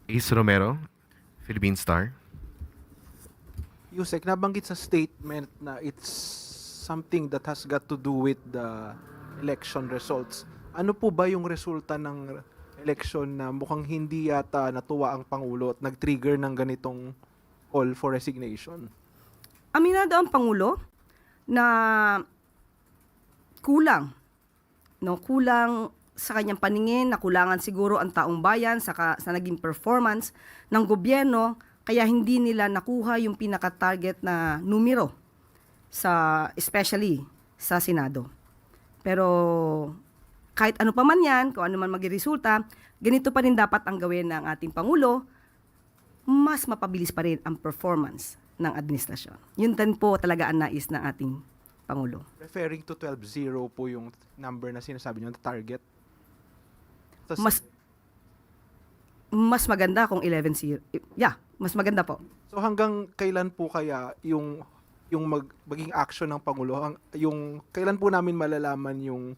Ace Romero, Philippine Star. Yusek, nabanggit sa statement na it's something that has got to do with the election results. Ano po ba yung resulta ng election na mukhang hindi yata natuwa ang Pangulo at nag-trigger ng ganitong call for resignation? Aminado ang Pangulo na kulang, no? Kulang sa kanyang paningin, nakulangan siguro ang taong bayan sa naging performance ng gobyerno, kaya hindi nila nakuha yung pinaka-target na numero especially sa Senado. Pero kahit ano pa man yan, kung ano man maging resulta, ganito pa rin dapat ang gawin ng ating Pangulo, mas mapabilis pa rin ang performance ng administrasyon. Yun din po talaga ang nais ng ating Pangulo. Referring to 12-0 po yung number na sinasabi nyo, the target. Mas maganda kung 11-0. Yeah, mas maganda po. So hanggang kailan po kaya yung magiging action ng Pangulo, kailan po namin malalaman yung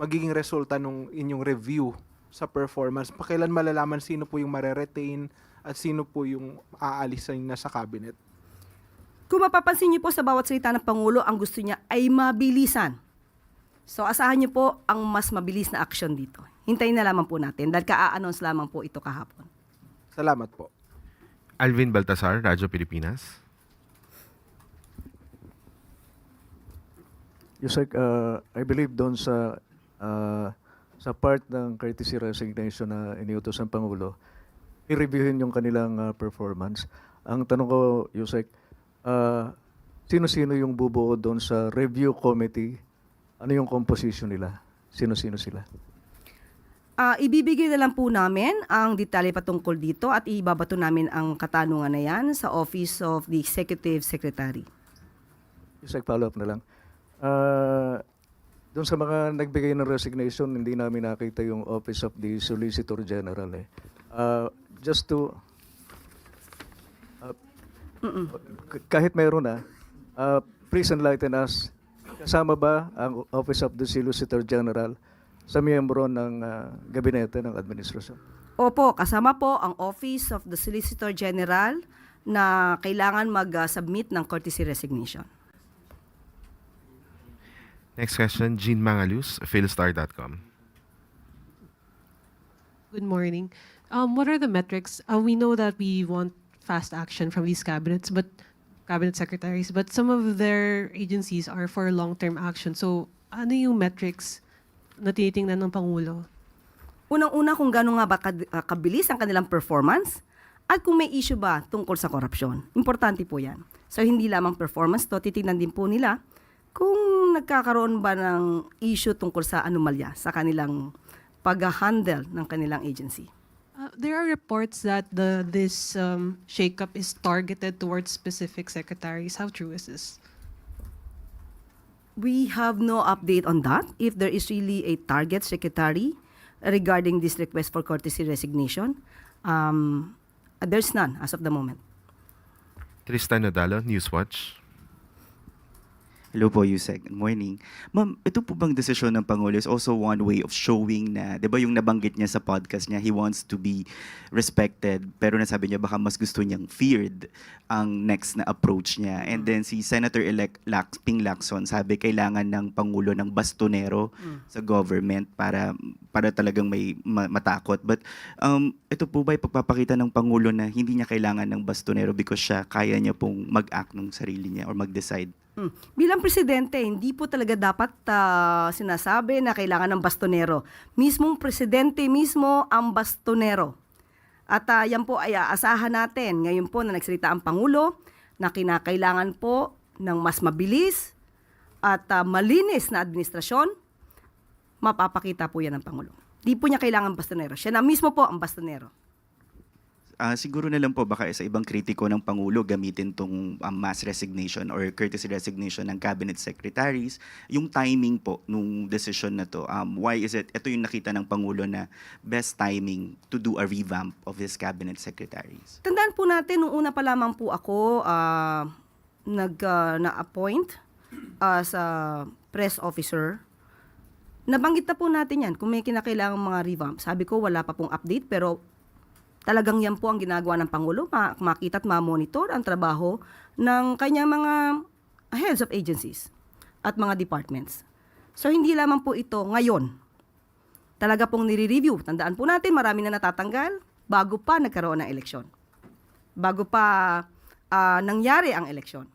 magiging resulta ng inyong review sa performance? Kailan malalaman sino po yung mare-retain at sino po yung aalisin na sa cabinet? Kung mapapansin niyo po sa bawat salita ng Pangulo, ang gusto niya ay mabilisan. So asahan niyo po ang mas mabilis na action dito. Hintayin na lamang po natin dahil ka-announce lamang po ito kahapon. Salamat po. Alvin Baltasar, Radyo Pilipinas. Yusek, I believe doon sa part ng courtesy resignation na iniutos ng Pangulo, i-reviewin yung kanilang performance. Ang tanong ko, Yusek, sino-sino yung bubuo doon sa review committee? Ano yung composition nila? Sino-sino sila? Ibibigay na lang po namin ang detalye patungkol dito at ibabato namin ang katanungan na yan sa Office of the Executive Secretary. Yusek, follow-up na lang. Doon sa mga nagbigay ng resignation, hindi namin nakita yung Office of the Solicitor General. Just to... kahit mayroon na, please enlighten us. Kasama ba ang Office of the Solicitor General sa miyembro ng gabinete ng administrasyon? Opo, kasama po ang Office of the Solicitor General na kailangan mag-submit ng courtesy resignation. Next question, Jean Mangalus, philstar.com. Good morning. What are the metrics? We know that we want fast action from these cabinets, but cabinet secretaries, but some of their agencies are for long-term action. So, ano yung metrics na tinitingnan ng Pangulo? Unang-una kung gaano nga ba kabilis ang kanilang performance at kung may issue ba tungkol sa korupsyon. Importante po yan. So hindi lamang performance to, titignan din po nila kung nagkakaroon ba ng issue tungkol sa anomalya sa kanilang pag-handle ng kanilang agency. There are reports that this shakeup is targeted towards specific secretaries. How true is this? We have no update on that. If there is really a target secretary regarding this request for courtesy resignation, there's none as of the moment. Tristan Nodalo, Newswatch. Hello po, Yusek. Good morning. Ma'am, ito po bang desisyon ng Pangulo is also one way of showing na, di ba yung nabanggit niya sa podcast niya, he wants to be respected, pero nasabi niya baka mas gusto niyang feared ang next na approach niya. And then si Senator-elect Ping Lacson sabi kailangan ng Pangulo ng bastonero sa government para talagang may matakot. But ito po ba pagpapakita ng Pangulo na hindi niya kailangan ng bastonero because siya kaya niya pong mag-act ng sarili niya or mag-decide? Bilang presidente, hindi po talaga dapat sinasabi na kailangan ng bastonero. Mismong presidente mismo ang bastonero. At yan po ay aasahan natin. Ngayon po na nagsalita ang Pangulo na kinakailangan po ng mas mabilis at malinis na administrasyon, mapapakita po yan ng Pangulo. Di po niya kailangan bastonero. Siya na mismo po ang bastonero. Siguro na lang po baka sa ibang kritiko ng Pangulo gamitin tong mass resignation or courtesy resignation ng cabinet secretaries. Yung timing po nung decision na to, why is it, ito yung nakita ng Pangulo na best timing to do a revamp of his cabinet secretaries? Tandaan po natin, nung una pa lamang po ako na-appoint as a press officer, nabanggit na po natin yan kung may kinakailangan mga revamp. Sabi ko wala pa pong update pero Talagang yan po ang ginagawa ng Pangulo, makita at ma-monitor ang trabaho ng kanyang mga heads of agencies at mga departments. So hindi lamang po ito ngayon. Talaga pong nire-review. Tandaan po natin, marami na natatanggal bago pa nagkaroon ng eleksyon. Bago pa nangyari ang eleksyon.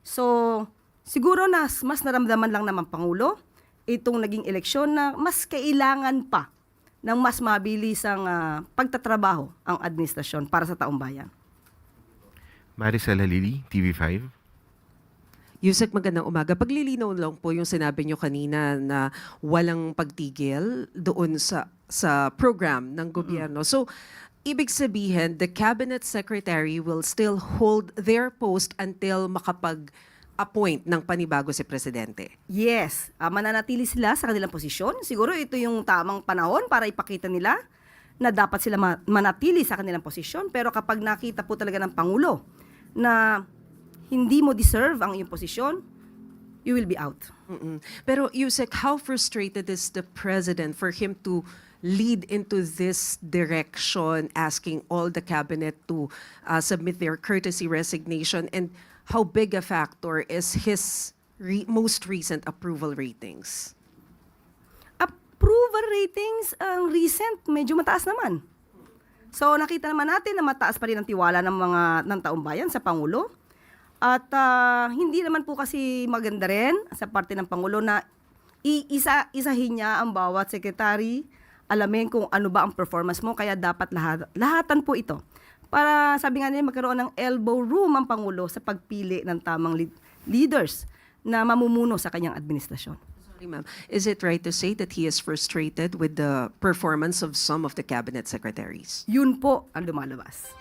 So, siguro mas naramdaman lang naman Pangulo itong naging eleksyon na mas kailangan pa ng mas mabilis ang pagtatrabaho ang administrasyon para sa taong bayan. Maricel Halili, TV5. Yusek, magandang umaga. Paglilinaw lang po yung sinabi nyo kanina na walang pagtigil doon sa program ng gobyerno. So, ibig sabihin, the cabinet secretary will still hold their post until makapag-appoint ng panibago si Presidente. Yes, mananatili sila sa kanilang posisyon. Siguro ito yung tamang panahon para ipakita nila na dapat sila manatili sa kanilang posisyon. Pero kapag nakita po talaga ng Pangulo na hindi mo deserve ang iyong posisyon, you will be out. Pero Yusek, how frustrated is the President for him to lead into this direction, asking all the cabinet to submit their courtesy resignation, and how big a factor is his most recent approval ratings? Approval ratings, ang recent, medyo mataas naman. So nakita naman natin na mataas pa rin ang tiwala ng taong bayan sa Pangulo. At hindi naman po kasi maganda rin sa parte ng Pangulo na isahin niya ang bawat sekretary, alamin kung ano ba ang performance mo, kaya dapat lahatan po ito. Para sabi nga nila magkaroon ng elbow room ang Pangulo sa pagpili ng tamang leaders na mamumuno sa kanyang administrasyon. Sorry, ma'am. Is it right to say that he is frustrated with the performance of some of the cabinet secretaries? Yun po ang lumalabas.